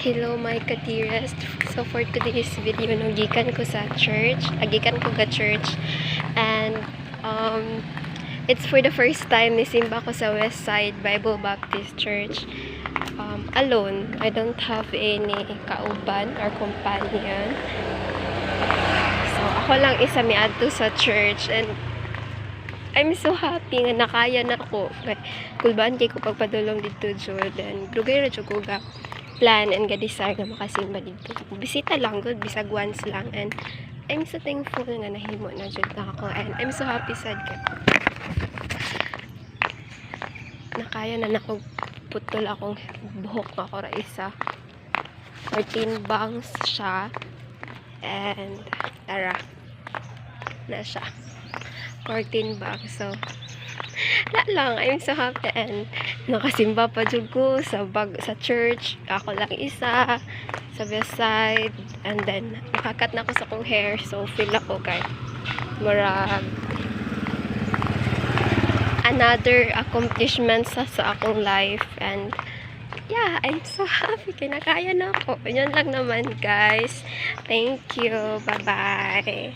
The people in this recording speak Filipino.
Hello my ka-dearest. So for today's video, no, gikan ko sa church. Gikan ko ga church. And it's for the first time nisimba ko sa Westside Bible Baptist Church. Alone. I don't have any kauban or companion. So ako lang isa miadto sa church, and I'm so happy nga nakaya na ko. Kulbaan kay ko pagpadulong dito Jordan. Dugay ra jud ko ga plan and ga-desire na makasimba dito. Bisita lang good, bisag once lang, and I'm so thankful nga nahimo na jud ako, and I'm so happy sad ka. Nakaya na nako putol akong buhok nga ko ra isa. 14 bangs siya, and tara na siya. 14 bangs. So lang, I'm so happy, and nakasimba pa jud ko sa church. Ako lang isa sa Westside, and then nakakat na ako sa kong hair, so feel ako kay marag another accomplishment sa akong life. And yeah, I'm so happy kay nakaya na ako. Yan lang naman guys. Thank you. Bye bye.